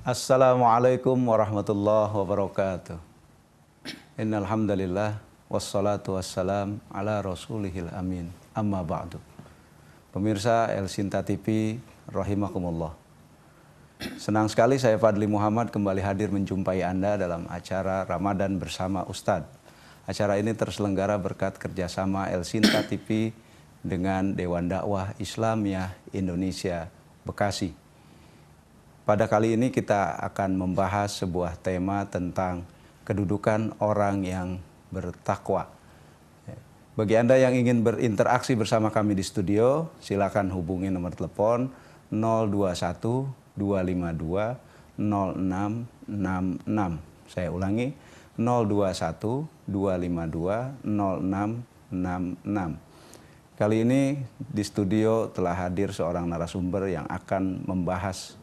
Assalamualaikum warahmatullahi wabarakatuh. Innal hamdalillah wassalatu wassalam ala rasulihil amin. Amma ba'du. Pemirsa El Sinta TV rahimakumullah. Senang sekali saya Fadli Muhammad kembali hadir menjumpai Anda dalam acara Ramadan bersama Ustadz. Acara ini terselenggara berkat kerjasama El Sinta TV dengan Dewan Dakwah Islamiyah Indonesia Bekasi. Pada kali ini kita akan membahas sebuah tema tentang kedudukan orang yang bertakwa. Bagi Anda yang ingin berinteraksi bersama kami di studio, silakan hubungi nomor telepon 021 252 0666. Saya ulangi 021 252 0666. Kali ini di studio telah hadir seorang narasumber yang akan membahas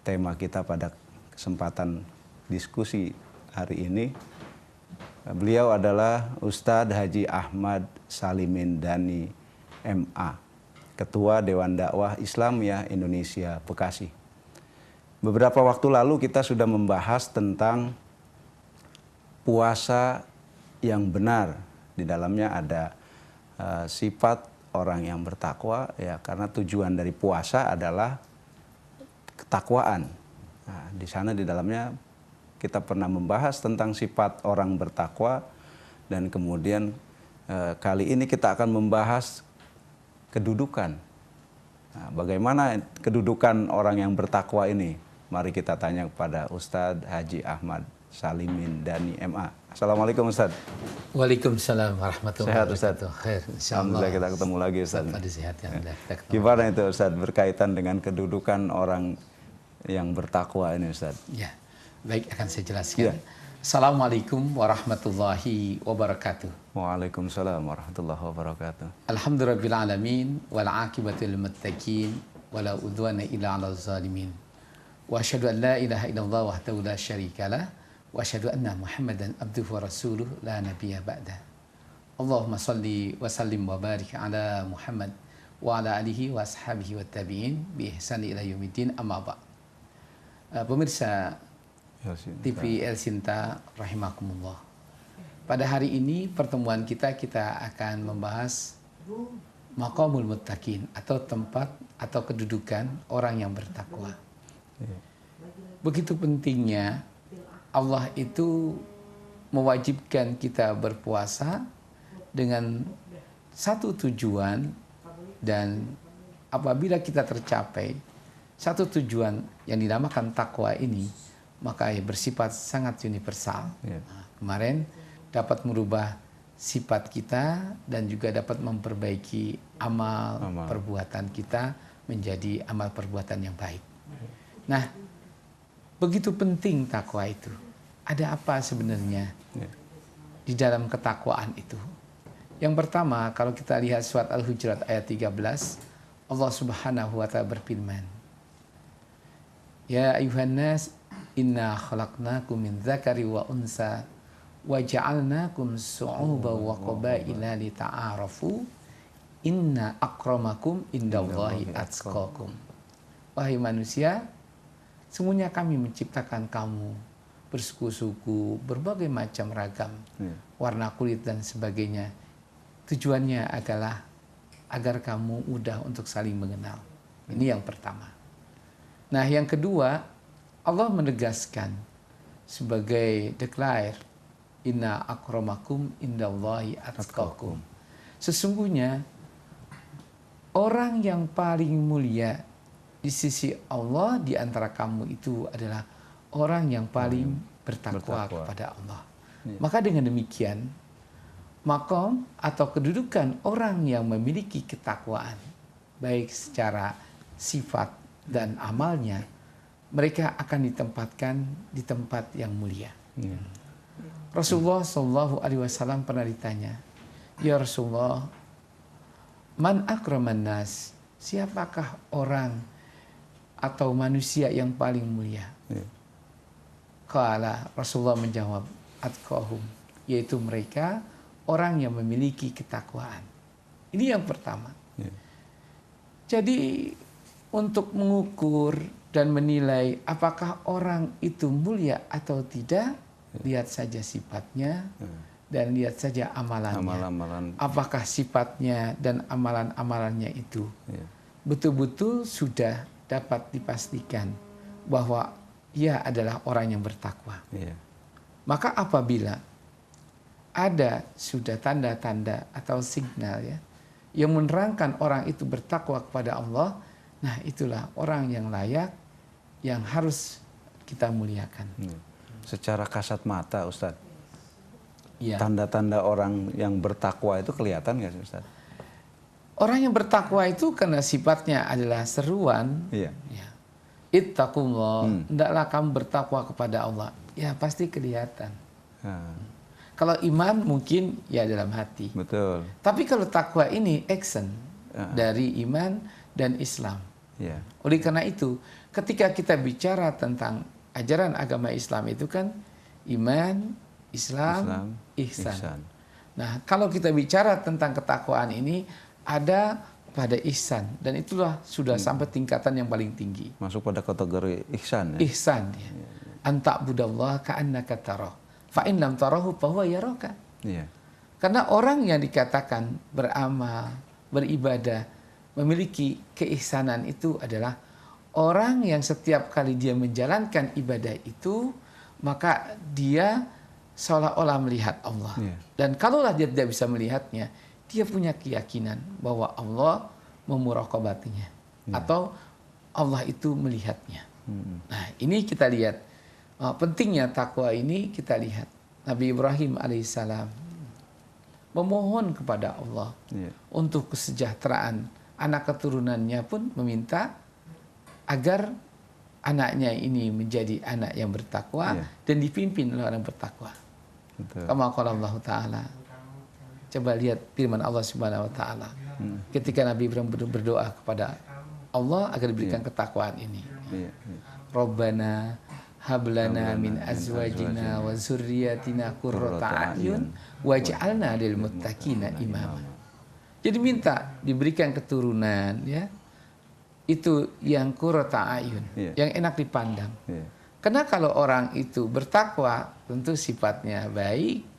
tema kita pada kesempatan diskusi hari ini. Beliau adalah Ustadz Haji Ahmad Salimin Dani MA, Ketua Dewan Dakwah Islamiyah Indonesia Bekasi. Beberapa waktu lalu kita sudah membahas tentang puasa yang benar. Di dalamnya ada sifat orang yang bertakwa, ya, karena tujuan dari puasa adalah ketakwaan. Nah, di sana di dalamnya kita pernah membahas tentang sifat orang bertakwa, dan kemudian kali ini kita akan membahas kedudukan. Nah, bagaimana kedudukan orang yang bertakwa ini? Mari kita tanya kepada Ustadz Haji Ahmad Salimin Dani MA. Assalamualaikum Ustadz. Waalaikumsalam warahmatullahi wabarakatuh. Sehat Ustadz? Alhamdulillah kita ketemu lagi Ustadz. Sehat ya. Gimana itu Ustadz berkaitan dengan kedudukan orang yang bertakwa ini Ustadz? Ya, baik, akan saya jelaskan. Ya. Assalamualaikum warahmatullahi wabarakatuh. Waalaikumsalam warahmatullahi wabarakatuh. Alhamdulillahirabbil alamin wal aqibatu lil muttaqin wala udwana illa 'alal zalimin. Wa asyhadu an la ilaha illallah wahdahu la syarikalah wa asyhadu anna Muhammadan abduhu wa rasuluh la nabiyya ba'da. Allahumma shalli wa sallim wa barik ala Muhammad wa ala alihi wa ashabihi wa tabi'in bi ihsan ila yaumiddin, amma ba'd. Pemirsa TV El Sinta rahimakumullah. Pada hari ini pertemuan kita akan membahas maqamul muttaqin, atau tempat atau kedudukan orang yang bertakwa. Begitu pentingnya Allah itu mewajibkan kita berpuasa dengan satu tujuan, dan apabila kita tercapai satu tujuan yang dinamakan takwa ini, maka bersifat sangat universal. Nah, kemarin dapat merubah sifat kita dan juga dapat memperbaiki amal perbuatan kita menjadi amal perbuatan yang baik. Nah, begitu penting takwa itu. Ada apa sebenarnya di dalam ketakwaan itu? Yang pertama, kalau kita lihat surat Al-Hujurat ayat 13, Allah Subhanahu wa ta'ala berfirman, Ya ayuhan nas, inna khalaqnakum min dzakari wa unsa wa ja'alnakum su'uban wa qabaila lita'arafu inna akramakum indallahi atqakum. Wahai manusia, semuanya kami menciptakan kamu bersuku-suku, berbagai macam ragam, warna kulit dan sebagainya. Tujuannya adalah agar kamu mudah untuk saling mengenal. Ini yang pertama. Nah, yang kedua, Allah menegaskan sebagai declare, inna akramakum indallahi atqakum. Sesungguhnya orang yang paling mulia di sisi Allah di antara kamu itu adalah orang yang paling bertakwa kepada Allah. Maka dengan demikian, maqam atau kedudukan orang yang memiliki ketakwaan, baik secara sifat dan amalnya, mereka akan ditempatkan di tempat yang mulia. Rasulullah SAW pernah ditanya, Ya Rasulullah, man akraman nas, siapakah orang atau manusia yang paling mulia? Qala, Rasulullah menjawab, atqahum, yaitu mereka orang yang memiliki ketakwaan. Ini yang pertama. Jadi untuk mengukur dan menilai apakah orang itu mulia atau tidak, lihat saja sifatnya dan lihat saja amalannya. Amalan-amalan. Apakah sifatnya dan amalan-amalannya itu betul-betul sudah dapat dipastikan bahwa ia adalah orang yang bertakwa. Maka apabila ada sudah tanda-tanda atau signal ya yang menerangkan orang itu bertakwa kepada Allah, nah itulah orang yang layak yang harus kita muliakan. Secara kasat mata Ustadz, Ya. tanda-tanda orang yang bertakwa itu kelihatan nggak sih Ustadz? Orang yang bertakwa itu karena sifatnya adalah seruan. Iya. Ya. Ittaqullah, hendaklah kamu bertakwa kepada Allah. Ya pasti kelihatan. Kalau iman mungkin ya dalam hati. Betul. Tapi kalau takwa ini action dari iman dan Islam. Iya. Oleh karena itu, ketika kita bicara tentang ajaran agama Islam itu kan iman, Islam, ihsan. Nah, kalau kita bicara tentang ketakwaan ini ada pada ihsan dan itulah sudah sampai tingkatan yang paling tinggi. Masuk pada kategori ihsan ya. Ihsan ya. Anta'budallaha ka'annaka tarah. Fa in lam tarahu fa huwa yaraka. Iya. Karena orang yang dikatakan beramal, beribadah, memiliki keihsanan itu adalah orang yang setiap kali dia menjalankan ibadah itu, maka dia seolah-olah melihat Allah. Dan kalaulah dia tidak bisa melihatnya, dia punya keyakinan bahwa Allah memuraqabatinya atau Allah itu melihatnya. Nah, ini kita lihat pentingnya takwa ini kita lihat. Nabi Ibrahim alaihissalam memohon kepada Allah untuk kesejahteraan anak keturunannya, pun meminta agar anaknya ini menjadi anak yang bertakwa dan dipimpin oleh orang bertakwa. Kama qala Allah Ta'ala. Coba lihat firman Allah Subhanahu wa taala. Ketika Nabi Ibrahim berdoa kepada Allah agar diberikan ketakwaan ini. Rabbana hablana min azwajina wa zurriyatina qurrata a'yun waj'alna lil muttaqina imama. Jadi minta diberikan keturunan ya. Itu yang qurrata a'yun, yang enak dipandang. Karena kalau orang itu bertakwa, tentu sifatnya baik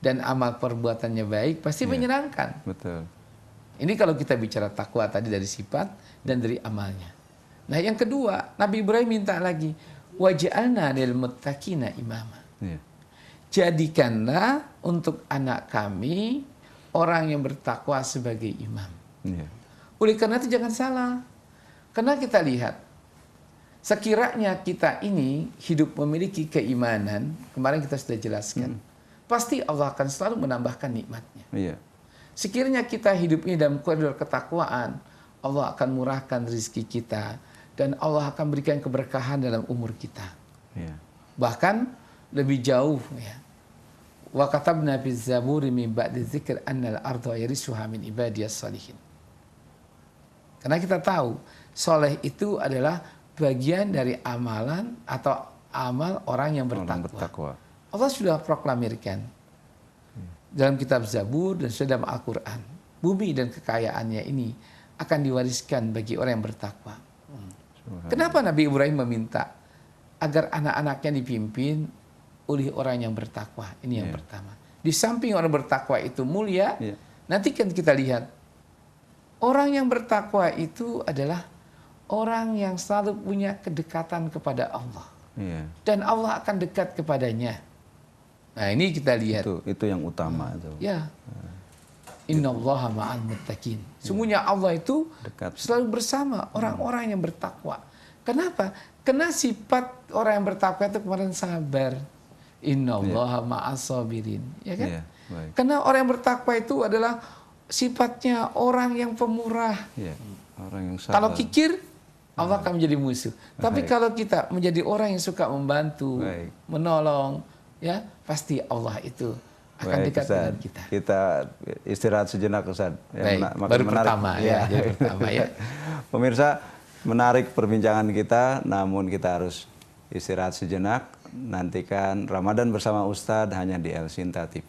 dan amal perbuatannya baik, pasti menyenangkan. Betul. Ini kalau kita bicara takwa tadi dari sifat dan dari amalnya. Nah, yang kedua, Nabi Ibrahim minta lagi, waj'alna lil muttaqina imama. Jadikanlah untuk anak kami orang yang bertakwa sebagai imam. Oleh karena itu jangan salah. Karena kita lihat, sekiranya kita ini hidup memiliki keimanan, kemarin kita sudah jelaskan, pasti Allah akan selalu menambahkan nikmatnya. Sekiranya kita hidup ini dalam koridor ketakwaan, Allah akan murahkan rezeki kita dan Allah akan berikan keberkahan dalam umur kita. Bahkan lebih jauh ya. Wa katabna fiz zaburi min ba'di dzikr annal arda yarisuha min ibadiyas shalihin. Karena kita tahu soleh itu adalah bagian dari amalan atau amal orang yang bertakwa. Allah sudah proklamirkan dalam kitab Zabur dan sudah dalam Al-Quran. Bumi dan kekayaannya ini akan diwariskan bagi orang yang bertakwa. Kenapa Nabi Ibrahim meminta agar anak-anaknya dipimpin oleh orang yang bertakwa? Ini yang pertama. Di samping orang bertakwa itu mulia, nanti kan kita lihat orang yang bertakwa itu adalah orang yang selalu punya kedekatan kepada Allah. Dan Allah akan dekat kepadanya. Nah, ini kita lihat. Itu yang utama itu. Ya. Innallaha ma'al muttaqin. Sungguhnya Allah itu dekat, selalu bersama orang-orang yang bertakwa. Kenapa? Karena sifat orang yang bertakwa itu kemarin sabar. Innallaha ma'as sabirin, ya kan? Karena orang yang bertakwa itu adalah sifatnya orang yang pemurah. Orang yang sabar. Kalau kikir, Allah akan menjadi musuh. Tapi kalau kita menjadi orang yang suka membantu, menolong, ya pasti Allah itu akan dekat dengan kita. Kita istirahat sejenak Ustaz. Baru pertama ya. Pemirsa, menarik perbincangan kita, namun kita harus istirahat sejenak. Nantikan Ramadan bersama Ustadz hanya di El Sinta TV.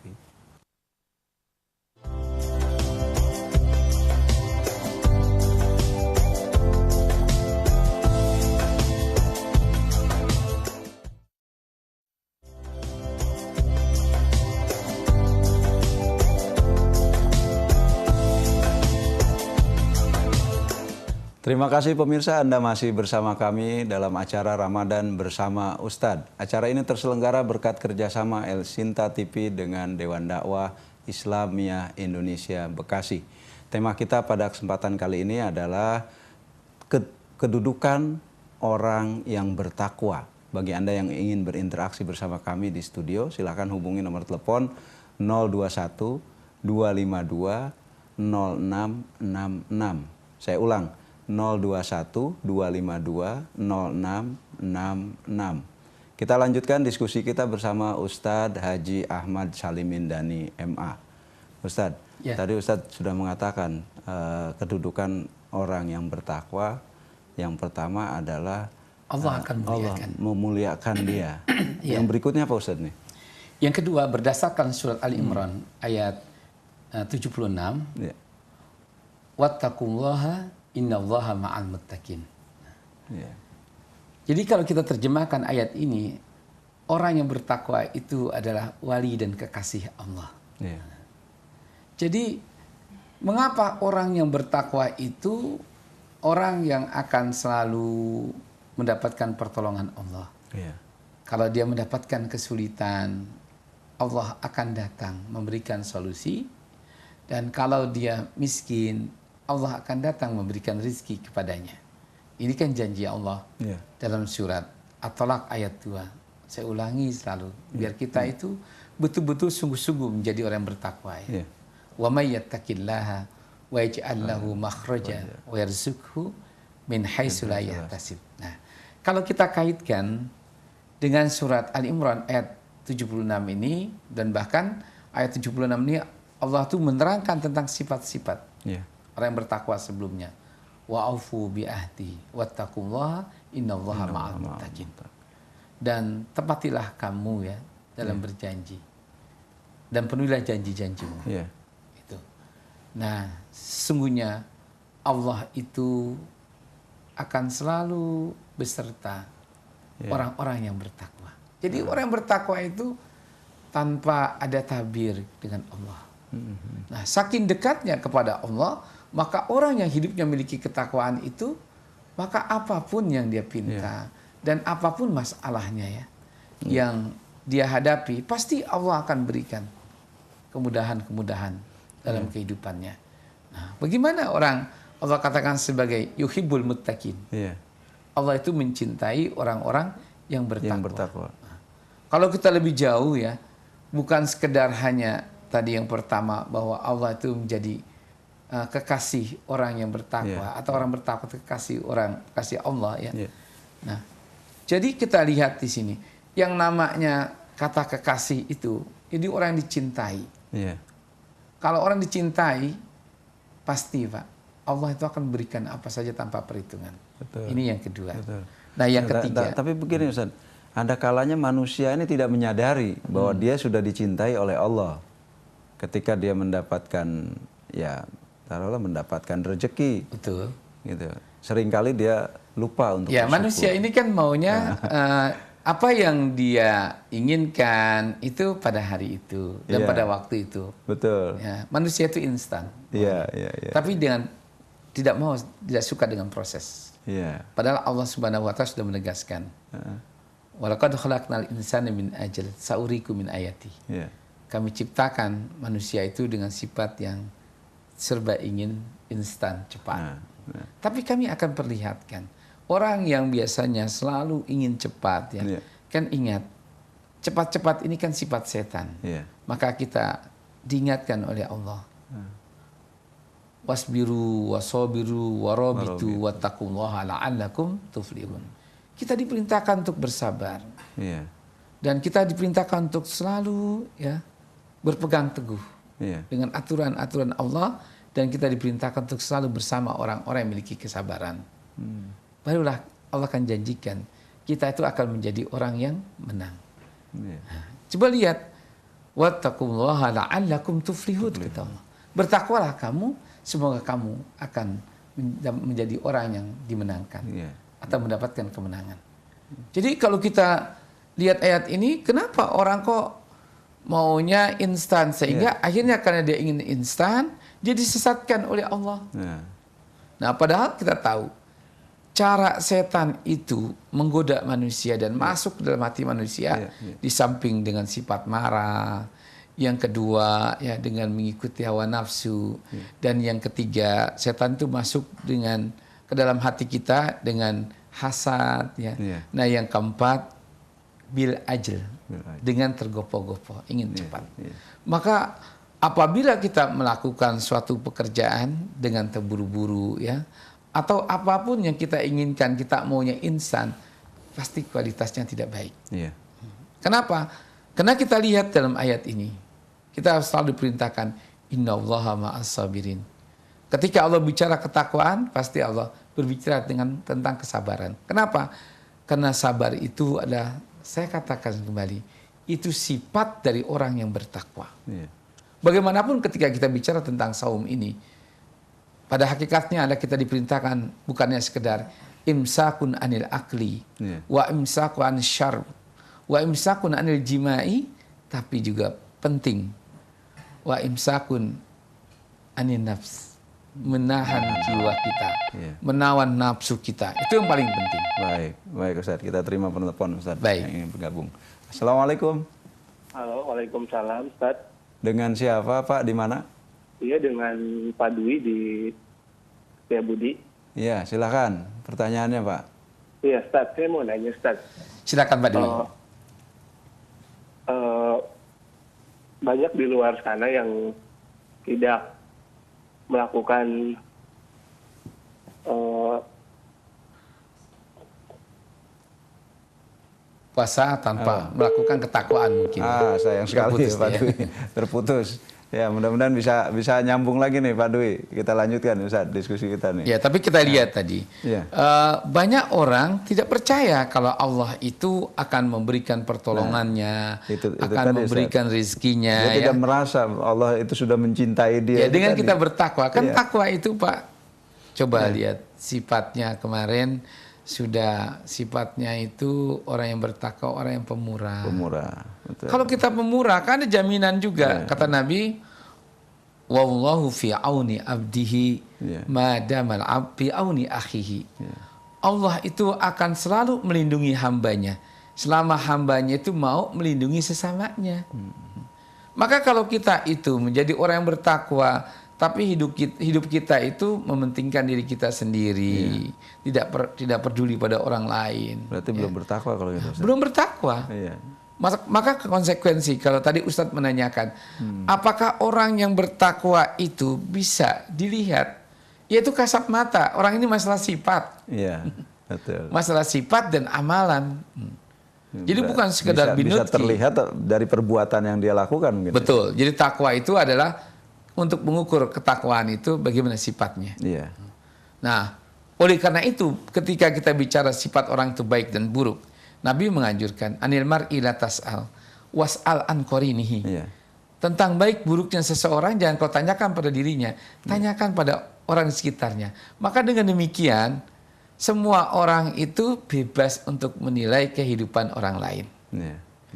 Terima kasih pemirsa, Anda masih bersama kami dalam acara Ramadan bersama Ustadz. Acara ini terselenggara berkat kerjasama El Sinta TV dengan Dewan Dakwah Islamiyah Indonesia Bekasi. Tema kita pada kesempatan kali ini adalah kedudukan orang yang bertakwa. Bagi Anda yang ingin berinteraksi bersama kami di studio, silakan hubungi nomor telepon 021 252 0666. Saya ulang, 021 252 0666. Kita lanjutkan diskusi kita bersama Ustadz Haji Ahmad Salimin Dani MA. Ustadz, tadi Ustadz sudah mengatakan kedudukan orang yang bertakwa, yang pertama adalah Allah akan Allah memuliakan dia. Yang berikutnya apa Ustadz nih? Yang kedua, berdasarkan surat Ali Imran ayat 76, wattaqullaha innallaha ma'al muttaqin. Jadi kalau kita terjemahkan ayat ini, orang yang bertakwa itu adalah wali dan kekasih Allah. Jadi mengapa orang yang bertakwa itu orang yang akan selalu mendapatkan pertolongan Allah? Kalau dia mendapatkan kesulitan, Allah akan datang memberikan solusi. Dan kalau dia miskin, Allah akan datang memberikan rizki kepadanya. Ini kan janji Allah dalam surat At-Talaq ayat 2. Saya ulangi selalu, biar kita itu betul-betul sungguh-sungguh menjadi orang yang bertakwa. Wa may yattaqillaha wa yaj'al lahu makhraja wa yarzuqhu min haitsu la yahtasib. Nah, kalau kita kaitkan dengan surat Ali Imran ayat 76 ini, dan bahkan ayat 76 ini Allah tuh menerangkan tentang sifat-sifat orang yang bertakwa sebelumnya. Wa aufu bi ahdi wattaqullaha innallaha ma'al muttaqin. Dan tepatilah kamu ya dalam berjanji. Dan penuhilah janji-janjimu. Itu. Nah, sesungguhnya Allah itu akan selalu beserta orang-orang yang bertakwa. Jadi orang yang bertakwa itu tanpa ada tabir dengan Allah. Nah, saking dekatnya kepada Allah, maka orang yang hidupnya memiliki ketakwaan itu, maka apapun yang dia pinta dan apapun masalahnya yang dia hadapi, pasti Allah akan berikan kemudahan-kemudahan dalam kehidupannya. Nah, bagaimana orang Allah katakan sebagai yuhibbul muttaqin? Allah itu mencintai orang-orang yang bertakwa. Nah, kalau kita lebih jauh ya, bukan sekedar hanya tadi yang pertama bahwa Allah itu menjadi kekasih orang yang bertakwa atau orang bertakwa kekasih Allah ya. Nah, jadi kita lihat di sini yang namanya kata kekasih itu, jadi orang yang dicintai. Kalau orang dicintai, pasti Pak, Allah itu akan berikan apa saja tanpa perhitungan. Ini yang kedua. Nah, yang ketiga. Tapi begini Ustaz, ada kalanya manusia ini tidak menyadari bahwa dia sudah dicintai oleh Allah. Ketika dia mendapatkan taruhlah mendapatkan rezeki. Betul. Gitu. Seringkali dia lupa untuk bersyukur. Manusia ini kan maunya apa yang dia inginkan itu pada hari itu dan pada waktu itu. Betul. Ya, manusia itu instan. Tapi tidak suka dengan proses. Padahal Allah Subhanahu wa taala sudah menegaskan. Walaqad khalaqnal insana min ajal saurikum min ayati. Kami ciptakan manusia itu dengan sifat yang serba ingin instan, cepat. Tapi kami akan perlihatkan orang yang biasanya selalu ingin cepat kan ingat, cepat-cepat ini kan sifat setan. Maka kita diingatkan oleh Allah. Wasbiru wasabiru warabitu wattaqullaha la'allakum tuflihun. Kita diperintahkan untuk bersabar. Dan kita diperintahkan untuk selalu berpegang teguh dengan aturan-aturan Allah, dan kita diperintahkan untuk selalu bersama orang-orang yang memiliki kesabaran. Barulah Allah akan janjikan kita itu akan menjadi orang yang menang. Coba lihat, wattaqullaha la'allakum tuflihun, kata Allah. Bertakwalah kamu, semoga kamu akan menjadi orang yang dimenangkan atau mendapatkan kemenangan. Jadi kalau kita lihat ayat ini, kenapa orang kok maunya instan, sehingga akhirnya karena dia ingin instan, dia disesatkan oleh Allah. Nah, padahal kita tahu cara setan itu menggoda manusia dan masuk ke dalam hati manusia di samping dengan sifat marah, yang kedua ya dengan mengikuti hawa nafsu, dan yang ketiga setan itu masuk dengan ke dalam hati kita dengan hasad ya. Nah, yang keempat bil ajl, dengan tergopoh-gopoh, ingin cepat. Maka apabila kita melakukan suatu pekerjaan dengan terburu-buru ya, atau apapun yang kita inginkan, kita maunya instan, pasti kualitasnya tidak baik. Kenapa? Karena kita lihat dalam ayat ini, kita selalu diperintahkan innallaha ma'as sabirin. Ketika Allah bicara ketakwaan, pasti Allah berbicara tentang kesabaran. Kenapa? Karena sabar itu adalah, saya katakan kembali, itu sifat dari orang yang bertakwa. Bagaimanapun ketika kita bicara tentang saum ini, pada hakikatnya ada kita diperintahkan bukannya sekedar imsakun anil akli, wa imsakun anil syarb, wa imsakun anil jimai, tapi juga penting wa imsakun anil nafs, menahan jiwa kita, menawan nafsu kita. Itu yang paling penting. Baik Ustaz, kita terima penelpon Ustaz yang ingin bergabung. Assalamualaikum. Halo, waalaikumsalam Ustaz. Dengan siapa Pak, di mana? Iya, dengan Pak Dwi di Setiabudi. Iya, silakan. Pertanyaannya Pak. Iya Ustaz, saya mau nanya Ustaz. Silakan Pak Dwi. Banyak di luar sana yang tidak melakukan puasa tanpa melakukan ketakwaan mungkin. Sayang sekali Pak Dwi. Terputus. Ya, mudah-mudahan bisa nyambung lagi nih Pak Dwi. Kita lanjutkan Ustaz diskusi kita nih. Ya, tapi kita lihat tadi. Banyak orang tidak percaya kalau Allah itu akan memberikan pertolongannya, akan memberikan rezekinya. Dia tidak merasa Allah itu sudah mencintai dia. Ya, dengan kita bertakwa. Kan takwa itu Pak, coba lihat sifatnya kemarin, sudah sifatnya itu orang yang bertakwa, orang yang pemurah. Betul. Kalau kita pemurah, kan ada jaminan juga. Kata Nabi, wallahu fi auni abdihi madamal abdi auni akhihi. Allah itu akan selalu melindungi hambanya selama hambanya itu mau melindungi sesamanya. Maka kalau kita itu menjadi orang yang bertakwa, tapi hidup kita itu mementingkan diri kita sendiri, tidak peduli pada orang lain. Berarti belum bertakwa kalau gitu. Ustaz. Belum bertakwa. Maka konsekuensi kalau tadi Ustadz menanyakan, apakah orang yang bertakwa itu bisa dilihat? Yaitu kasat mata. Orang ini masalah sifat. Iya, betul. Masalah sifat dan amalan. Jadi bukan sekedar binuti. Bisa terlihat dari perbuatan yang dia lakukan mungkin. Betul. Jadi takwa itu adalah untuk mengukur ketakwaan itu bagaimana sifatnya. Nah, oleh karena itu ketika kita bicara sifat orang itu baik dan buruk, Nabi menganjurkan anil mar'i la tas'al was'al an qarinihi. Tentang baik buruknya seseorang jangan kau tanyakan pada dirinya, tanyakan pada orang di sekitarnya. Maka dengan demikian semua orang itu bebas untuk menilai kehidupan orang lain.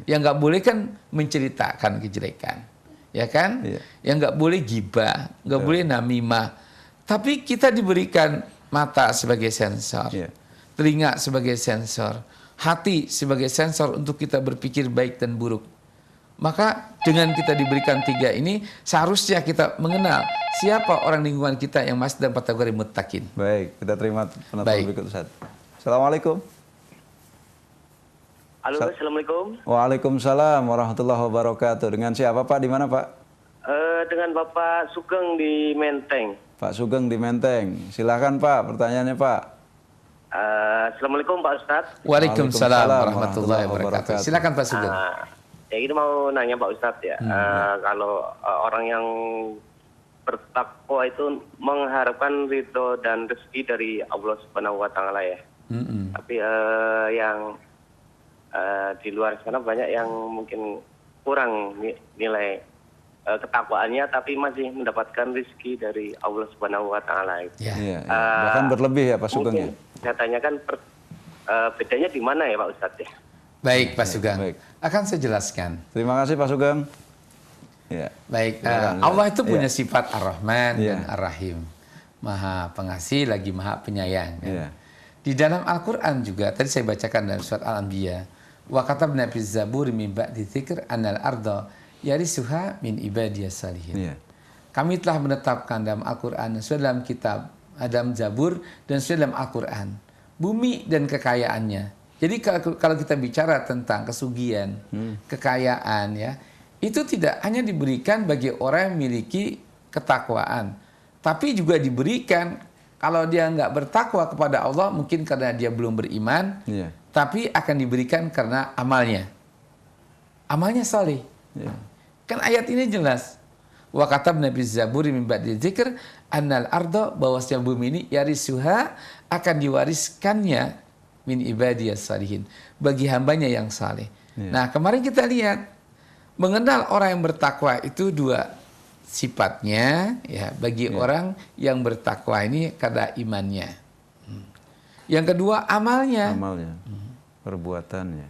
Yang nggak boleh kan menceritakan kejelekan, ya kan? Yang nggak boleh gibah, nggak boleh namimah. Tapi kita diberikan mata sebagai sensor, telinga sebagai sensor, hati sebagai sensor untuk kita berpikir baik dan buruk. Maka dengan kita diberikan tiga ini, seharusnya kita mengenal siapa orang lingkungan kita yang masuk dalam kategori muttaqin. Baik, kita terima penonton berikut Ustaz. Assalamualaikum. Halo, Assalamualaikum. Waalaikumsalam warahmatullahi wabarakatuh. Dengan siapa Pak? Di mana Pak? Dengan Bapak Sugeng di Menteng. Pak Sugeng di Menteng. Silakan Pak, pertanyaannya Pak. Assalamualaikum Pak Ustadz. Waalaikumsalam warahmatullahi wabarakatuh. Silakan Pak Sugeng. Ya ini mau nanya Pak Ustadz ya, kalau orang yang bertakwa itu mengharapkan ridho dan rezeki dari Allah Subhanahu Wa Taala ya. Tapi yang di luar sana banyak yang mungkin kurang nilai ketakwaannya, tapi masih mendapatkan rezeki dari Allah Subhanahu Wa Taala. Bahkan berlebih ya Pak Sugeng ya. Saya tanyakan bedanya di mana ya Pak Ustadz ya? Baik Pak Sugeng, akan saya jelaskan. Terima kasih Pak Sugeng. Baik, Allah itu punya sifat Ar-Rahman dan Ar-Rahim. Maha Pengasih lagi Maha Penyayang. Kan? Iya. Di dalam Al-Quran juga, tadi saya bacakan dalam surat Al-Anbiya, wa katabna fi zaburi min ba'di dzikr annal arda yarisuha min ibadiyas salihin. Iya. Kami telah menetapkan dalam Al-Quran, sudah dalam kitab, dalam Zabur, dan sudah dalam Al-Quran, bumi dan kekayaannya. Jadi kalau kita bicara tentang kesugihan, kekayaan, ya, itu tidak hanya diberikan bagi orang yang memiliki ketakwaan, tapi juga diberikan kalau dia nggak bertakwa kepada Allah, mungkin karena dia belum beriman, Iya. tapi akan diberikan karena amalnya. Amalnya saleh. Iya. Kan ayat ini jelas. Wa katabna fi zaburi min ba'di dzikr annal arda, bahwasanya bumi ini yarisuha, akan diwariskannya min ibadiyas salihin, bagi hambanya yang saleh. Iya. Nah, kemarin kita lihat mengenal orang yang bertakwa itu dua sifatnya, ya, bagi orang yang bertakwa ini karena imannya. Yang kedua amalnya. Amalnya, perbuatannya.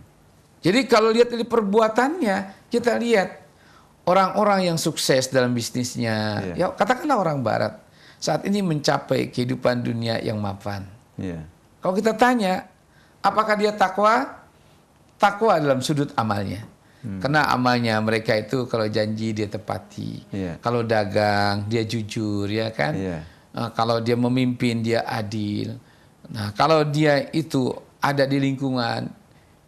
Jadi kalau lihat dari perbuatannya, kita lihat orang-orang yang sukses dalam bisnisnya, ya katakanlah orang barat, saat ini mencapai kehidupan dunia yang mapan. Iya. Kalau kita tanya, apakah dia takwa? Takwa dalam sudut amalnya. Karena amalnya mereka itu kalau janji dia tepati. Iya. Kalau dagang dia jujur, ya kan? Iya. Kalau dia memimpin dia adil. Nah, kalau dia itu ada di lingkungan,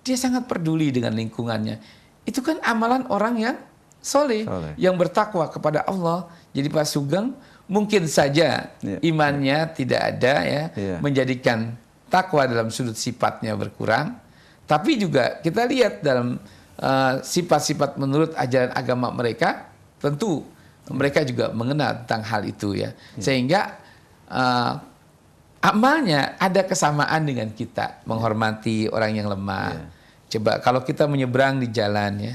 dia sangat peduli dengan lingkungannya. Itu kan amalan orang yang soleh, yang bertakwa kepada Allah. Jadi Pak Sugeng mungkin saja imannya tidak ada, ya, menjadikan takwa dalam sudut sifatnya berkurang. Tapi juga kita lihat dalam sifat-sifat menurut ajaran agama mereka, tentu mereka juga mengenal tentang hal itu, ya. Sehingga amalnya ada kesamaan dengan kita, menghormati orang yang lemah. Coba kalau kita menyeberang di jalan, ya,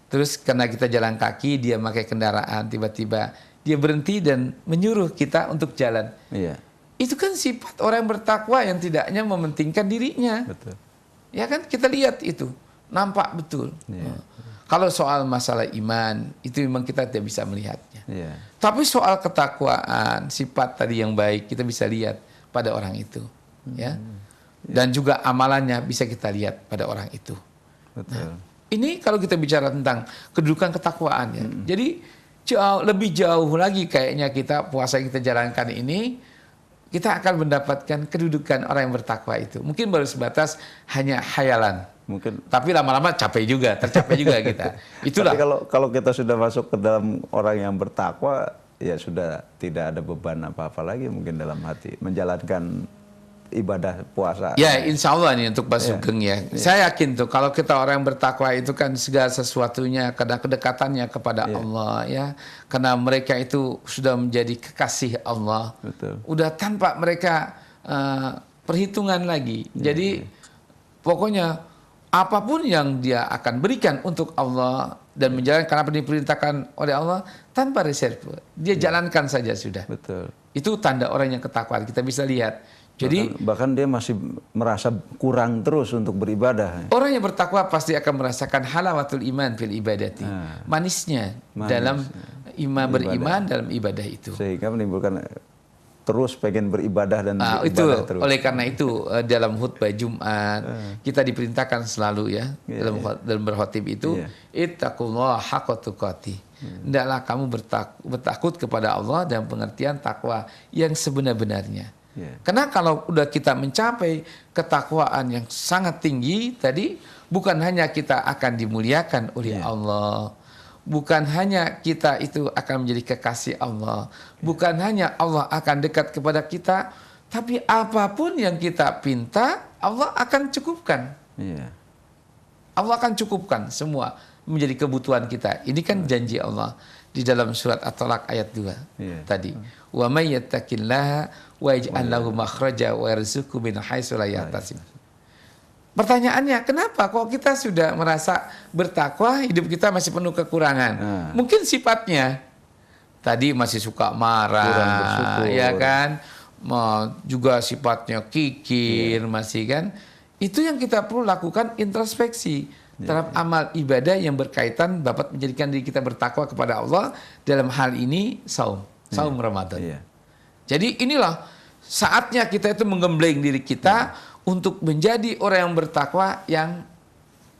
terus karena kita jalan kaki, dia pakai kendaraan, tiba-tiba dia berhenti dan menyuruh kita untuk jalan. Iya. Itu kan sifat orang yang bertakwa yang tidak hanya mementingkan dirinya. Betul. Ya kan, kita lihat itu, nampak betul. Kalau soal masalah iman, itu memang kita tidak bisa melihatnya. Iya. Tapi soal ketakwaan, sifat tadi yang baik, kita bisa lihat pada orang itu. Ya. Dan juga amalannya bisa kita lihat pada orang itu. Betul. Nah, ini kalau kita bicara tentang kedudukan ketakwaan, ya. Jadi lebih jauh lagi kayaknya kita puasa yang kita jalankan ini, kita akan mendapatkan kedudukan orang yang bertakwa itu. Mungkin baru sebatas hanya khayalan. Mungkin. Tapi lama-lama capek juga, tercapai juga kita. Itulah. Tapi kalau kita sudah masuk ke dalam orang yang bertakwa, ya sudah tidak ada beban apa-apa lagi mungkin dalam hati menjalankan ibadah puasa. Ya, insya Allah nih untuk Pak Sugeng, ya. Saya yakin tuh kalau kita orang yang bertakwa itu kan segala sesuatunya karena kedekatannya kepada Allah, ya. Karena mereka itu sudah menjadi kekasih Allah. Betul. Udah tanpa mereka perhitungan lagi. Jadi pokoknya apapun yang dia akan berikan untuk Allah dan menjalankan apa yang diperintahkan oleh Allah tanpa reserve, dia jalankan saja sudah. Betul. Itu tanda orang yang ketakwaan. Kita bisa lihat. Jadi bahkan dia masih merasa kurang terus untuk beribadah. orang yang bertakwa pasti akan merasakan halawatul iman fil ibadati. Manisnya dalam beriman dalam ibadah itu. Sehingga menimbulkan terus pengen beribadah dan beribadah itu terus. Oleh karena itu dalam khutbah Jumat kita diperintahkan selalu, ya, dalam berkhotib itu ittaqullaha haqqa tuqatih. Hendaklah kamu bertakut kepada Allah dan pengertian takwa yang sebenar-benarnya. Karena kalau udah kita mencapai ketakwaan yang sangat tinggi tadi, bukan hanya kita akan dimuliakan oleh Allah, bukan hanya kita itu akan menjadi kekasih Allah, bukan hanya Allah akan dekat kepada kita, tapi apapun yang kita pinta Allah akan cukupkan. Allah akan cukupkan semua menjadi kebutuhan kita. Ini kan janji Allah di dalam surat At-Talaq ayat 2 tadi. Wa may yattaqillaha wa yaj'al lahu makhraja wa yarzuqhu min haitsu la yahtasib. Pertanyaannya, kenapa kok kita sudah merasa bertakwa, hidup kita masih penuh kekurangan? Mungkin sifatnya tadi masih suka marah, ya kan? Juga sifatnya kikir, masih kan? Itu yang kita perlu lakukan introspeksi terhadap amal ibadah yang berkaitan dapat menjadikan diri kita bertakwa kepada Allah, dalam hal ini saum Ramadan. Jadi inilah saatnya kita itu menggembleng diri kita untuk menjadi orang yang bertakwa yang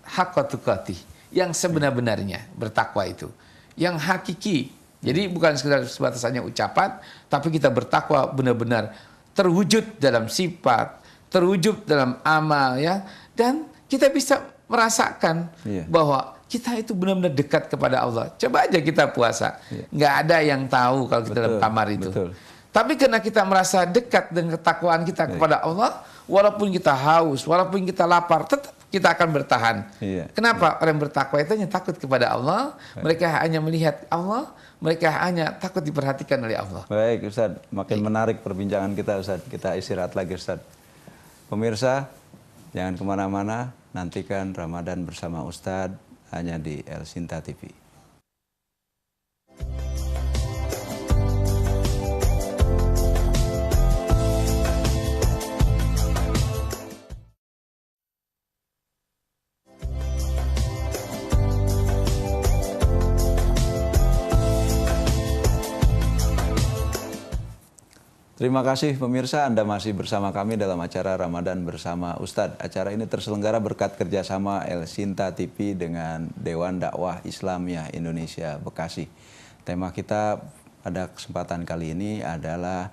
haqqa tuqatih, yang sebenar-benarnya bertakwa itu, yang hakiki. Jadi bukan sekedar sebatas hanya ucapan, tapi kita bertakwa benar-benar terwujud dalam sifat, terwujud dalam amal, ya, dan kita bisa merasakan bahwa kita itu benar-benar dekat kepada Allah. Coba aja kita puasa, nggak ada yang tahu kalau kita dalam kamar itu. Tapi karena kita merasa dekat dengan ketakwaan kita kepada Allah, walaupun kita haus, walaupun kita lapar, tetap kita akan bertahan. Kenapa? Orang bertakwa itu hanya takut kepada Allah, mereka hanya melihat Allah, mereka hanya takut diperhatikan oleh Allah. Baik Ustadz, makin menarik perbincangan kita Ustadz. Kita istirahat lagi Ustadz. Pemirsa, jangan kemana-mana, nantikan Ramadan bersama Ustadz hanya di El Sinta TV. Terima kasih pemirsa, Anda masih bersama kami dalam acara Ramadan bersama Ustadz. Acara ini terselenggara berkat kerjasama El Sinta TV dengan Dewan Dakwah Islamiyah Indonesia Bekasi. Tema kita pada kesempatan kali ini adalah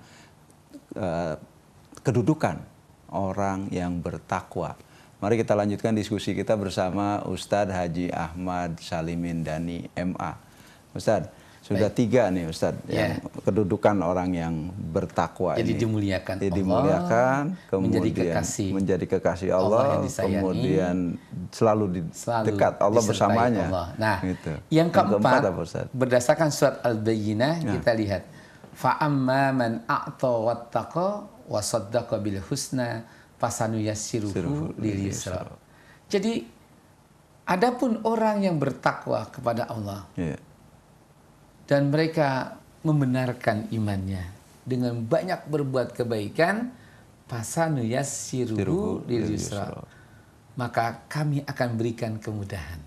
kedudukan orang yang bertakwa. Mari kita lanjutkan diskusi kita bersama Ustadz Haji Ahmad Salimin Dani MA. Ustadz, sudah 3 nih Ustadz, yang kedudukan orang yang bertakwa jadi ini. dimuliakan Jadi Allah, dimuliakan, kemudian menjadi kekasih Allah, kemudian selalu dekat Allah bersamanya. Allah. Nah, gitu. Yang keempat apa, Ustadz? Berdasarkan surat Al-Bayyinah, kita lihat fa'amma man a'ta wattaqa wa saddaqa bil husna fasanuyassiruhu lil yusra. Jadi adapun orang yang bertakwa kepada Allah, dan mereka membenarkan imannya dengan banyak berbuat kebaikan, fasanuyassiruhu lil yusra, maka kami akan berikan kemudahan.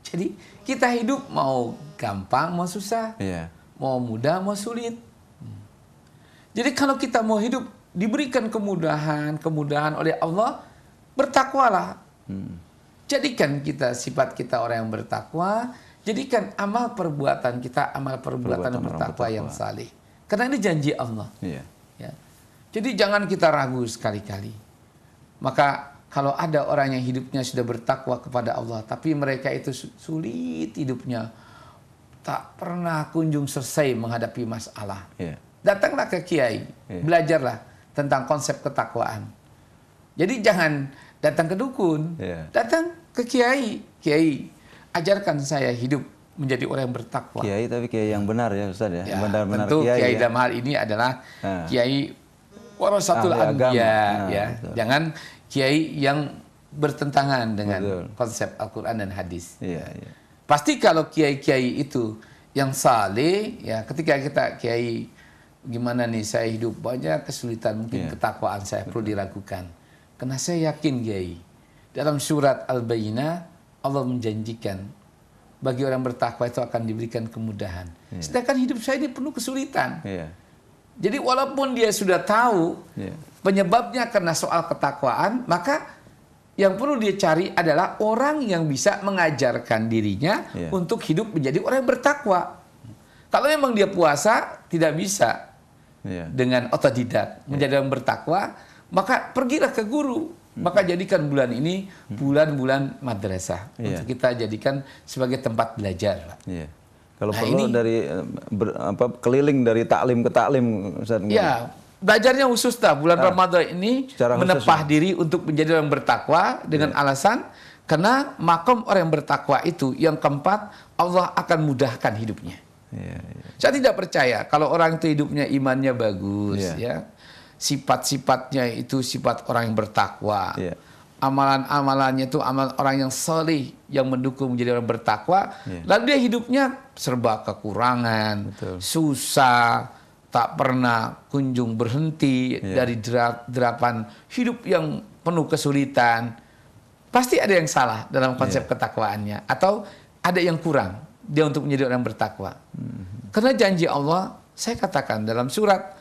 Jadi kita hidup mau gampang mau susah, mau mudah mau sulit. Jadi kalau kita mau hidup diberikan kemudahan oleh Allah, bertakwalah. Jadikan kita sifat kita orang yang bertakwa. Jadikan amal perbuatan kita amal perbuatan bertakwa yang saleh. Karena ini janji Allah. Ya. Jadi jangan kita ragu sekali-kali. Maka kalau ada orang yang hidupnya sudah bertakwa kepada Allah, tapi mereka itu sulit hidupnya, tak pernah kunjung selesai menghadapi masalah. Datanglah ke kiai, belajarlah tentang konsep ketakwaan. Jadi jangan datang ke dukun, datang ke kiai. Kiai, ajarkan saya hidup menjadi orang yang bertakwa. Kiai, tapi kiai yang benar ya Ustaz ya. Benar-benar tentu kiai dalam hal ini adalah kiai warasatul anbiya ya. Jangan kiai yang bertentangan dengan konsep Al-Qur'an dan hadis. Pasti kalau kiai-kiai itu yang saleh ya, ketika kita kiai gimana nih saya hidup banyak kesulitan, mungkin ketakwaan saya perlu diragukan. Karena saya yakin kiai, dalam surat Al-Bayyinah Allah menjanjikan bagi orang bertakwa itu akan diberikan kemudahan. Sedangkan hidup saya ini penuh kesulitan. Jadi walaupun dia sudah tahu penyebabnya karena soal ketakwaan, maka yang perlu dia cari adalah orang yang bisa mengajarkan dirinya untuk hidup menjadi orang yang bertakwa. Kalau memang dia puasa, tidak bisa dengan otodidak menjadi orang bertakwa, maka pergilah ke guru. Maka jadikan bulan ini bulan-bulan madrasah untuk kita jadikan sebagai tempat belajar. Kalau perlu ini, dari keliling dari taklim ke taklim, Ustaz. Belajarnya khusus bulan Ramadan ini menepah diri untuk menjadi orang bertakwa dengan alasan karena makom orang yang bertakwa itu yang keempat, Allah akan mudahkan hidupnya. Saya tidak percaya kalau orang itu hidupnya imannya bagus, sifat-sifatnya itu sifat orang yang bertakwa. Amalan-amalannya itu amalan orang yang saleh yang mendukung menjadi orang bertakwa. Lalu dia hidupnya serba kekurangan, susah, tak pernah kunjung berhenti dari derapan hidup yang penuh kesulitan. Pasti ada yang salah dalam konsep ketakwaannya, atau ada yang kurang dia untuk menjadi orang bertakwa. Karena janji Allah, saya katakan dalam surat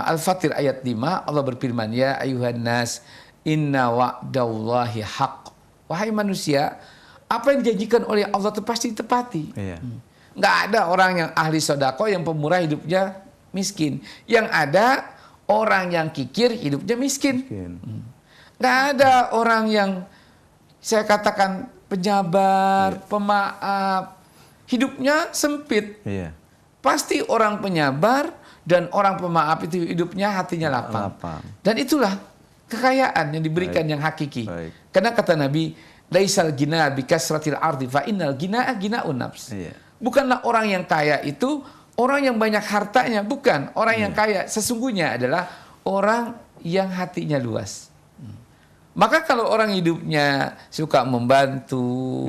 Al-Fatir ayat 5 Allah berfirman, ya ayuhan nas inna wa'dallahi haq. Wahai manusia, apa yang dijanjikan oleh Allah itu pasti ditepati. Iya. Nggak ada orang yang ahli sodako yang pemurah hidupnya miskin. Yang ada orang yang kikir hidupnya miskin. Nggak ada orang yang saya katakan penyabar, pemaaf, hidupnya sempit. Iya. Pasti orang penyabar dan orang pemaaf itu hidupnya hatinya lapang. Dan itulah kekayaan yang diberikan yang hakiki. Karena kata Nabi, laisal gina bi kasratil ardi fa innal ginaa ginaun nafs. Bukanlah orang yang kaya itu orang yang banyak hartanya, bukan. Orang yang kaya sesungguhnya adalah orang yang hatinya luas. Maka kalau orang hidupnya suka membantu,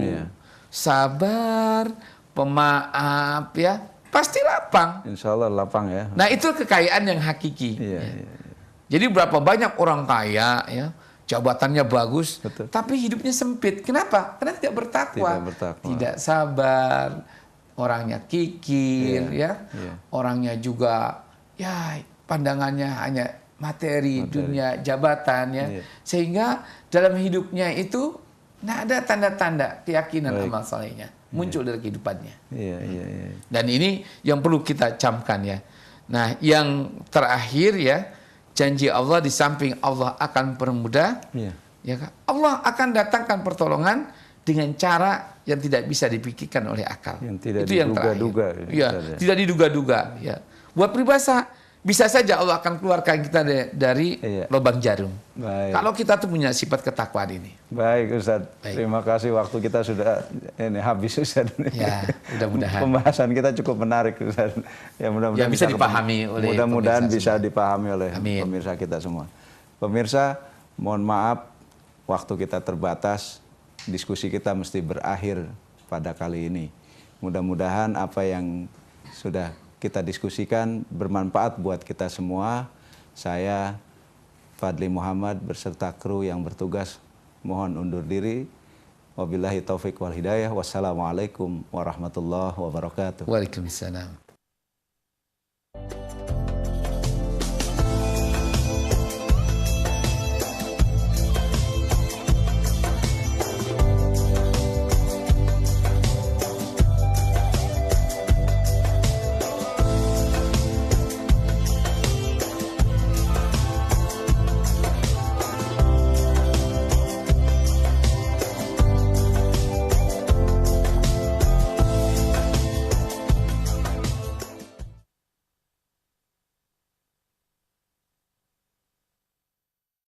sabar, pemaaf, ya pasti lapang. Insya Allah lapang ya. Nah itu kekayaan yang hakiki. Jadi berapa banyak orang kaya, ya jabatannya bagus, tapi hidupnya sempit. Kenapa? Karena tidak bertakwa, tidak sabar, orangnya kikir, orangnya juga, ya pandangannya hanya materi, dunia, jabatan, ya. Sehingga dalam hidupnya itu tidak ada tanda-tanda keyakinan amal salehnya muncul dari kehidupannya. Dan ini yang perlu kita camkan, ya. Nah, yang terakhir, ya, janji Allah di samping Allah akan permudah, ya, Allah akan datangkan pertolongan dengan cara yang tidak bisa dipikirkan oleh akal. Yang tidak itu yang diduga-duga. Ya, tidak diduga-duga. Ya. Buat peribahasa, bisa saja Allah akan keluarkan kita dari lubang jarum. Baik. Kalau kita tuh punya sifat ketakwaan ini. Baik Ustadz, terima kasih, waktu kita sudah habis Ustadz. Ya, mudah-mudahan. Pembahasan kita cukup menarik Ustadz. Ya, mudah-mudahan bisa dipahami oleh mudah-mudahan bisa dipahami oleh Amin. pemirsa kita semua. Pemirsa, mohon maaf waktu kita terbatas. Diskusi kita mesti berakhir pada kali ini. Mudah-mudahan apa yang sudah kita diskusikan bermanfaat buat kita semua. Saya Fadli Muhammad beserta kru yang bertugas mohon undur diri. Wabillahi taufik wal hidayah. Wassalamualaikum warahmatullahi wabarakatuh. Waalaikumsalam.